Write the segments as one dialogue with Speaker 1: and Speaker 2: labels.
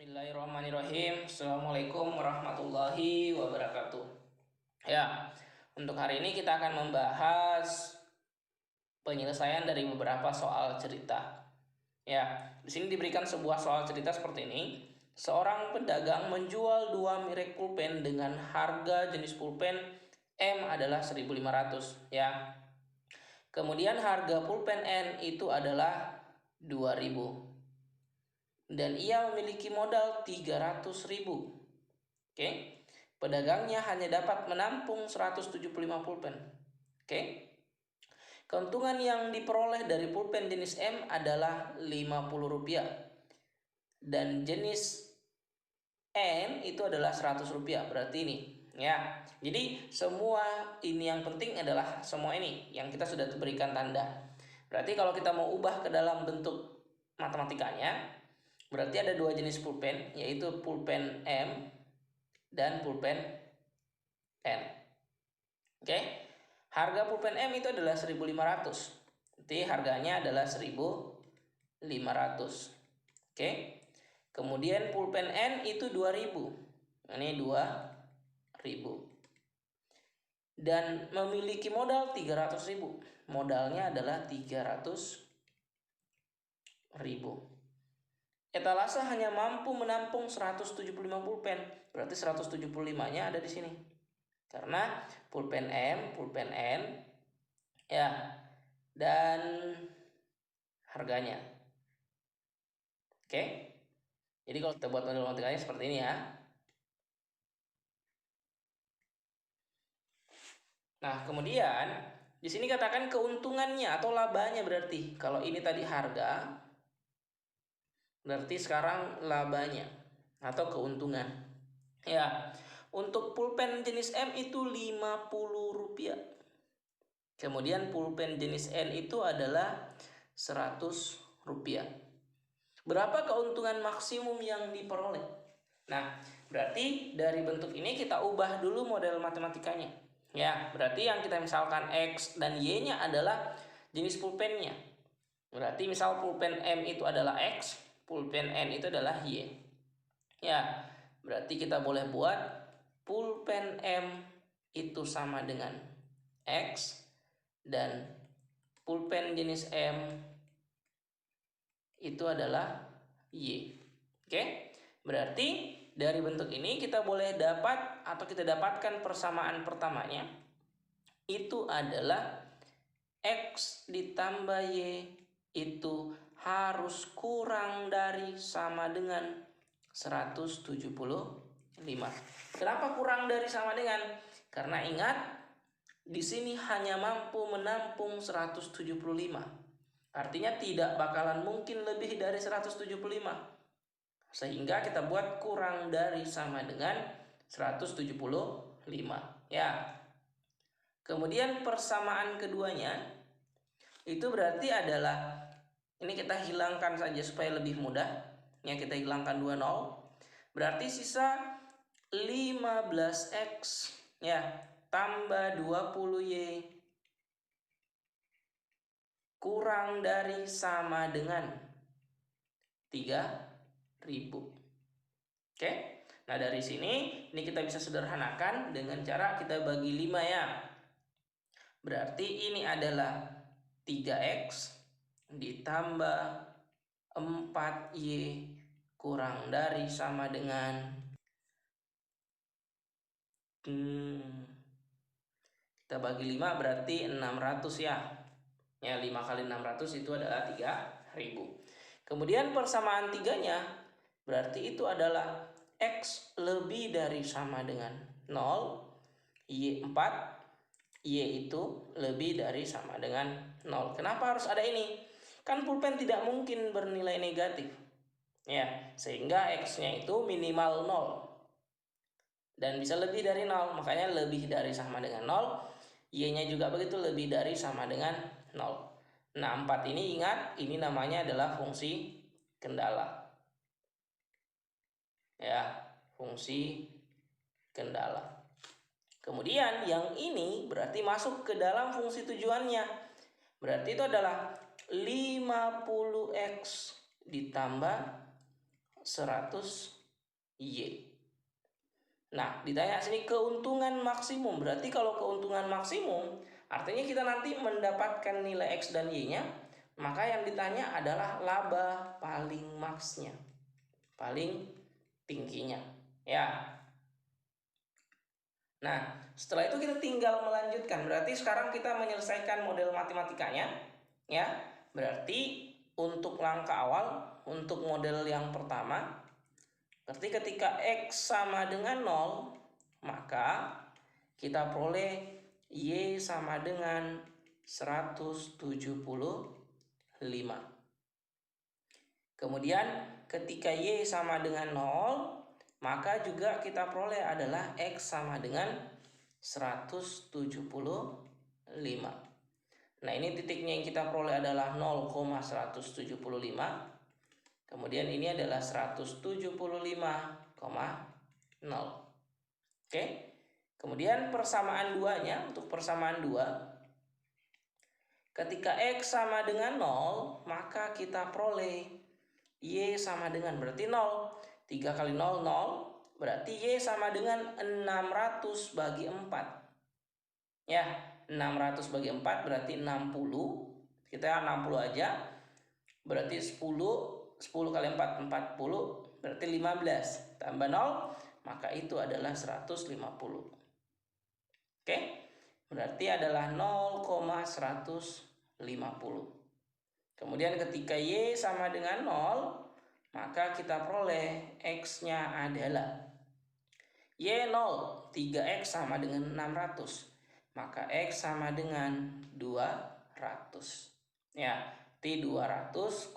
Speaker 1: Bismillahirrahmanirrahim. Assalamualaikum warahmatullahi wabarakatuh. Ya, untuk hari ini kita akan membahas penyelesaian dari beberapa soal cerita. Ya, di sini diberikan sebuah soal cerita seperti ini. Seorang pedagang menjual dua merek pulpen dengan harga jenis pulpen M adalah 1.500. Ya. Kemudian harga pulpen N itu adalah 2.000. Dan ia memiliki modal 300.000. Oke. Pedagangnya hanya dapat menampung 175 pulpen. Oke. Keuntungan yang diperoleh dari pulpen jenis M adalah Rp50 dan jenis N itu adalah Rp100. Berarti ini ya. Jadi semua ini yang penting adalah semua ini yang kita sudah berikan tanda. Berarti kalau kita mau ubah ke dalam bentuk matematikanya, berarti ada dua jenis pulpen, yaitu pulpen M dan pulpen N. Oke. Harga pulpen M itu adalah 1.500. Jadi harganya adalah 1.500. Oke. Kemudian pulpen N itu 2.000. Ini 2.000. Dan memiliki modal 300.000. Modalnya adalah 300.000. Etalase hanya mampu menampung 175 pulpen. Berarti 175-nya ada di sini. Karena pulpen M, pulpen N, ya, dan harganya. Oke. Jadi kalau kita buat model matematikanya seperti ini ya. Nah, kemudian di sini katakan keuntungannya atau labanya berarti. Kalau ini tadi harga, berarti sekarang labanya atau keuntungan. Ya, untuk pulpen jenis M itu Rp50. Kemudian pulpen jenis N itu adalah Rp100. Berapa keuntungan maksimum yang diperoleh? Nah, berarti dari bentuk ini kita ubah dulu model matematikanya. Ya, berarti yang kita misalkan X dan Y-nya adalah jenis pulpennya. Berarti misal pulpen M itu adalah X, pulpen N itu adalah Y. Ya, berarti kita boleh buat pulpen M itu sama dengan X dan pulpen jenis M itu adalah Y. Oke? Berarti dari bentuk ini kita boleh dapat atau kita dapatkan persamaan pertamanya itu adalah X ditambah Y itu harus kurang dari sama dengan 175. Kenapa kurang dari sama dengan? Karena ingat di sini hanya mampu menampung 175. Artinya tidak bakalan mungkin lebih dari 175. Sehingga kita buat kurang dari sama dengan 175. Ya. Kemudian persamaan keduanya itu berarti adalah, ini kita hilangkan saja supaya lebih mudah. Yang kita hilangkan 20. Berarti sisa 15X ya tambah 20Y kurang dari sama dengan 3.000. Oke. Nah, dari sini ini kita bisa sederhanakan dengan cara kita bagi 5 ya. Berarti ini adalah 3X ditambah 4Y kurang dari sama dengan kita bagi 5 berarti 600 ya. Ya, 5 kali 600 itu adalah 3.000. Kemudian persamaan 3-nya berarti itu adalah X lebih dari sama dengan 0, Y 4, Y itu lebih dari sama dengan 0. Kenapa harus ada ini? Kan pulpen tidak mungkin bernilai negatif. Ya, sehingga X-nya itu minimal 0. Dan bisa lebih dari 0, makanya lebih dari sama dengan 0. Y-nya juga begitu, lebih dari sama dengan 0. Nah, 4 ini ingat, ini namanya adalah fungsi kendala. Ya, fungsi kendala. Kemudian yang ini berarti masuk ke dalam fungsi tujuannya. Berarti itu adalah 50X ditambah 100Y. Nah, ditanya sini keuntungan maksimum. Berarti kalau keuntungan maksimum, artinya kita nanti mendapatkan nilai X dan Y-nya, maka yang ditanya adalah laba paling maksnya, paling tingginya. Ya. Nah, setelah itu kita tinggal melanjutkan. Berarti sekarang kita menyelesaikan model matematikanya. Ya, berarti untuk langkah awal, untuk model yang pertama, berarti ketika X sama dengan 0, maka kita peroleh Y sama dengan 175. Kemudian ketika Y sama dengan 0, maka juga kita peroleh adalah X sama dengan 175. Nah, ini titiknya yang kita peroleh adalah 0,175. Kemudian ini adalah 175,0. Oke. Kemudian persamaan duanya, untuk persamaan 2, ketika X sama dengan 0, maka kita peroleh Y sama dengan, berarti 0. 3 kali 0, 0. Berarti Y sama dengan 600 bagi 4. Ya, 600 bagi 4 berarti 60. Kita 60 aja. Berarti 10 kali 4, 40, berarti 15. Tambah 0, maka itu adalah 150. Oke, berarti adalah 0,150. Kemudian ketika Y sama dengan 0, maka kita peroleh X-nya adalah Y 0, 3X sama dengan 600. Maka X sama dengan 200. Ya, T 200,0.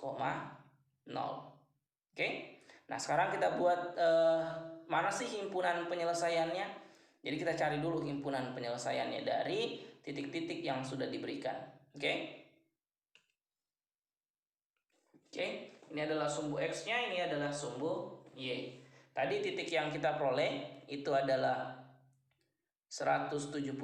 Speaker 1: Oke. Nah, sekarang kita buat mana sih himpunan penyelesaiannya? Jadi kita cari dulu himpunan penyelesaiannya dari titik-titik yang sudah diberikan. Oke. Ini adalah sumbu X-nya, ini adalah sumbu Y. Tadi titik yang kita peroleh itu adalah 175,0,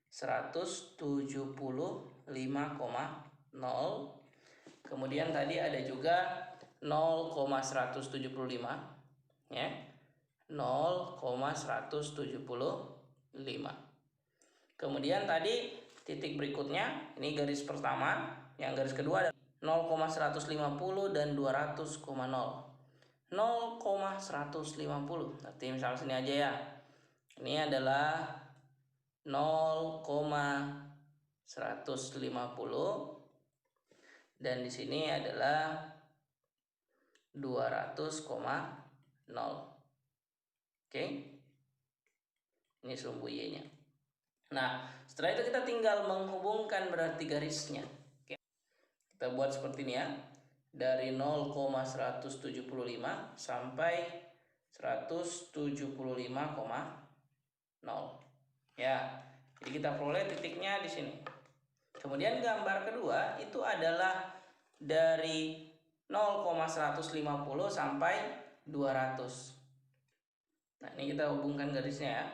Speaker 1: 175,0. Kemudian tadi ada juga 0,175, ya, 0,175. Kemudian tadi titik berikutnya, ini garis pertama, yang garis kedua ada 0,150 dan 200,0. 0,150. Berarti misalnya sini aja ya. Ini adalah 0,150 dan di sini adalah 200,0. Oke. Ini sumbu Y-nya. Nah, setelah itu kita tinggal menghubungkan berarti garisnya. Oke. Kita buat seperti ini ya. Dari 0,175 sampai 175,0. Ya. Jadi kita peroleh titiknya di sini. Kemudian gambar kedua itu adalah dari 0,150 sampai 200. Nah, ini kita hubungkan garisnya ya.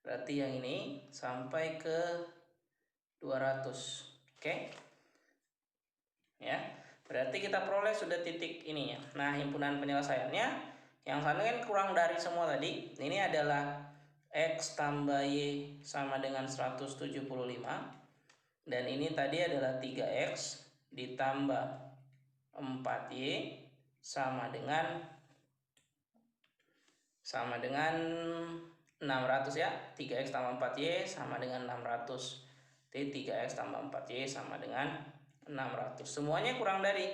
Speaker 1: Berarti yang ini sampai ke 200. Oke. Ya. Berarti kita peroleh sudah titik ininya. Nah, himpunan penyelesaiannya yang sana kan kurang dari semua tadi. Ini adalah X tambah Y sama dengan 175. Dan ini tadi adalah 3X ditambah 4Y sama dengan 600 ya. 3X tambah 4Y sama dengan 600. 3X tambah 4Y sama dengan 600. Semuanya kurang dari.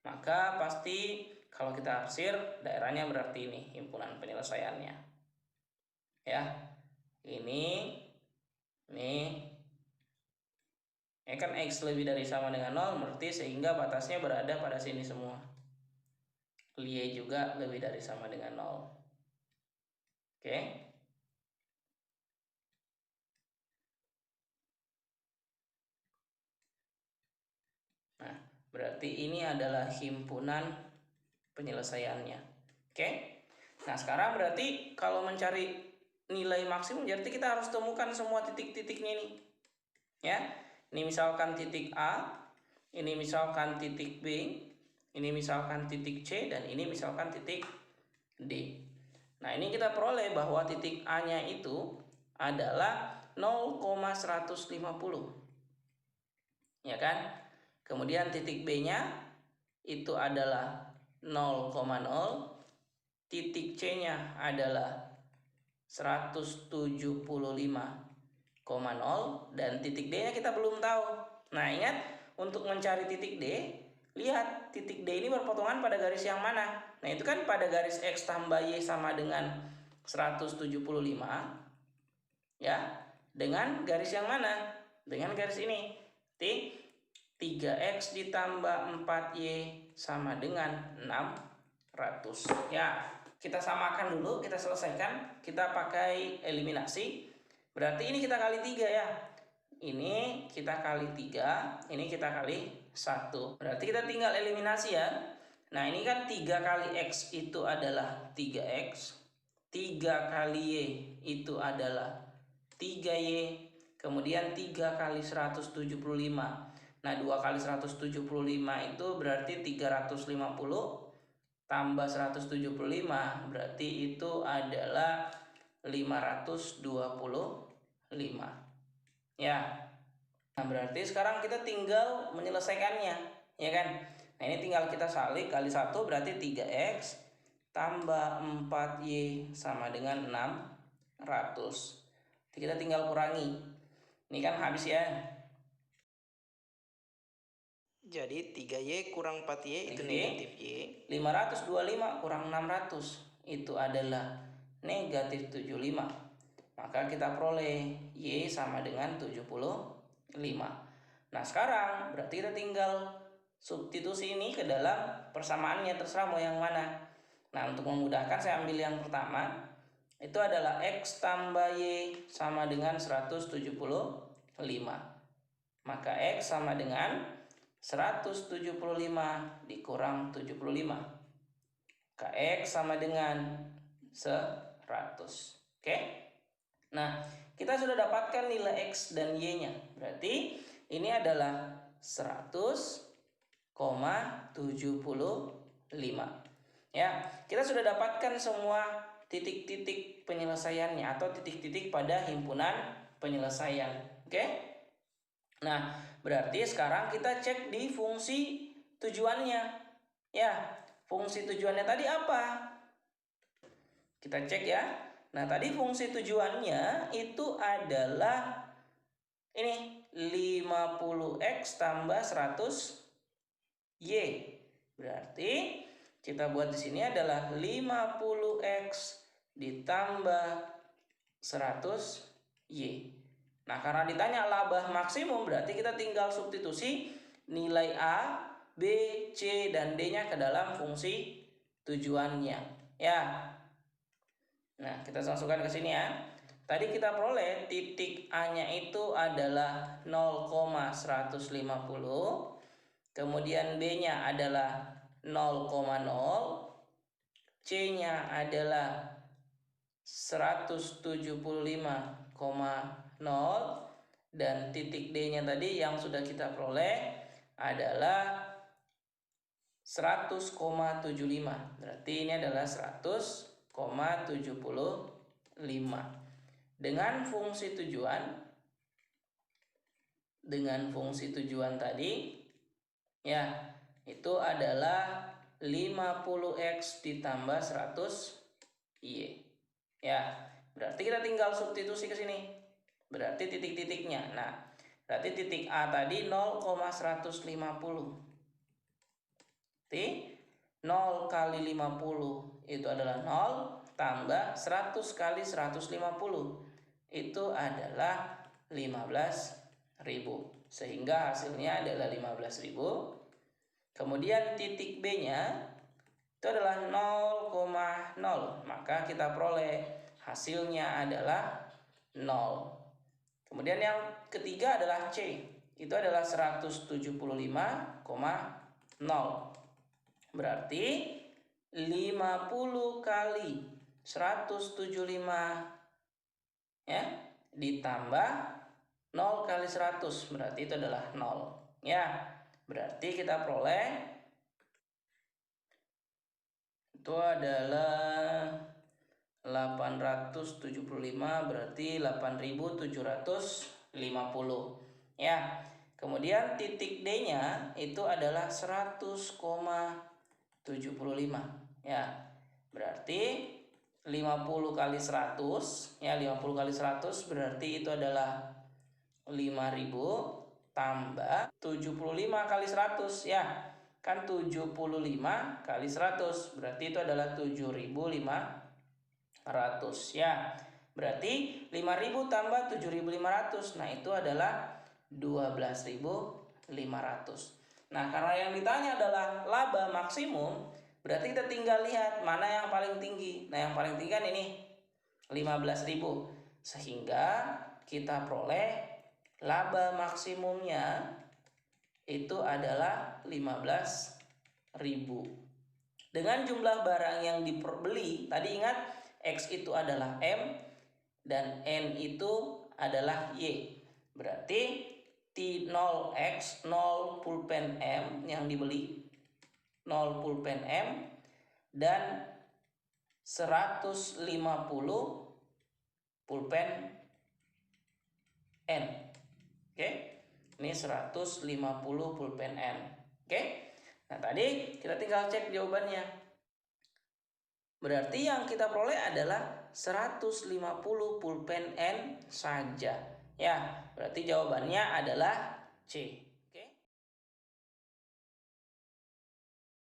Speaker 1: Maka pasti kalau kita arsir daerahnya berarti ini himpunan penyelesaiannya. Ya. Ini kan X lebih dari sama dengan 0, berarti sehingga batasnya berada pada sini semua. Y juga lebih dari sama dengan 0. Oke. Nah, berarti ini adalah himpunan penyelesaiannya. Oke. Nah, sekarang berarti kalau mencari nilai maksimum berarti kita harus temukan semua titik-titiknya ini. Ya. Ini misalkan titik A, ini misalkan titik B, Ini misalkan titik C dan ini misalkan titik D. Nah, ini kita peroleh bahwa titik A-nya itu adalah 0,150. Ya kan? Kemudian titik B-nya itu adalah 0,0. Titik C-nya adalah 175,0 dan titik D-nya kita belum tahu. Nah, ingat untuk mencari titik D, lihat titik D ini berpotongan pada garis yang mana. Nah, itu kan pada garis X tambah Y sama dengan 175, ya. Dengan garis yang mana? Dengan garis ini. 3X ditambah 4Y sama dengan 600. Ya, kita samakan dulu, kita selesaikan. Kita pakai eliminasi. Berarti ini kita kali 3 ya. Ini kita kali 3, ini kita kali 1. Berarti kita tinggal eliminasi ya. Nah, ini kan 3 kali X itu adalah 3X. 3 kali Y itu adalah 3Y. Kemudian 3 kali 175. Nah, 2 kali 175 itu berarti 350 tambah 175 berarti itu adalah 525. Ya. Nah, berarti sekarang kita tinggal menyelesaikannya, ya kan? Nah, ini tinggal kita salin kali 1 berarti 3X tambah 4Y sama dengan 600. Jadi kita tinggal kurangi. Ini kan habis ya. Jadi 3Y kurang 4Y itu negatif Y. 525 kurang 600 itu adalah negatif 75. Maka kita peroleh Y sama dengan 75. Nah, sekarang berarti kita tinggal substitusi ini ke dalam persamaannya, terserah mau yang mana. Nah, untuk memudahkan saya ambil yang pertama. Itu adalah X tambah Y sama dengan 175. Maka X sama dengan 175 dikurang 75. Maka X sama dengan 100. Oke? Nah, kita sudah dapatkan nilai X dan Y-nya. Berarti ini adalah 100,75. Ya, kita sudah dapatkan semua titik-titik penyelesaiannya atau titik-titik pada himpunan penyelesaian. Oke? Nah, berarti sekarang kita cek di fungsi tujuannya. Ya, fungsi tujuannya tadi apa? Kita cek ya. Nah, tadi fungsi tujuannya itu adalah ini 50X tambah 100Y. Berarti kita buat di sini adalah 50X ditambah 100Y. Nah, karena ditanya laba maksimum berarti kita tinggal substitusi nilai A, B, C, dan D-nya ke dalam fungsi tujuannya. Ya. Nah, kita masukkan ke sini ya. Tadi kita peroleh titik A-nya itu adalah 0,150. Kemudian B-nya adalah 0,0. C-nya adalah 175,0 dan titik D-nya tadi yang sudah kita peroleh adalah 100,75. Berarti ini adalah 100,75. Dengan fungsi tujuan tadi ya, itu adalah 50X ditambah 100Y. Ya, berarti kita tinggal substitusi ke sini. Berarti titik-titiknya. Nah, berarti titik A tadi 0,150. 0 kali 50 itu adalah 0 tambah 100 kali 150 itu adalah 15.000. Sehingga hasilnya adalah 15.000. Kemudian titik B-nya itu adalah 0,0. Maka kita peroleh hasilnya adalah 0. Kemudian yang ketiga adalah C. Itu adalah 175,0. Berarti 50 kali 175 ya ditambah 0 kali 100 berarti itu adalah 0. Ya, berarti kita peroleh itu adalah 875, berarti 8.750 ya. Kemudian titik D-nya itu adalah 100,75 ya. Berarti 50 kali 100 ya, 50 kali 100 berarti itu adalah 5.000 tambah 75 kali 100 ya. Kan 75 kali 100 berarti itu adalah 7.500 ya. Berarti 5.000 tambah 7.500. Nah, itu adalah 12.500. Nah, karena yang ditanya adalah laba maksimum, berarti kita tinggal lihat mana yang paling tinggi. Nah, yang paling tinggi kan ini 15.000. Sehingga kita peroleh laba maksimumnya itu adalah 15.000. Dengan jumlah barang yang dibeli, tadi ingat X itu adalah M dan N itu adalah Y. Berarti T0X 0 pulpen M yang dibeli, 0 pulpen M dan 150 pulpen N. Oke. Ini 150 pulpen N. Oke. Nah, tadi kita tinggal cek jawabannya. Berarti yang kita peroleh adalah 150 pulpen N saja. Ya, berarti jawabannya adalah C.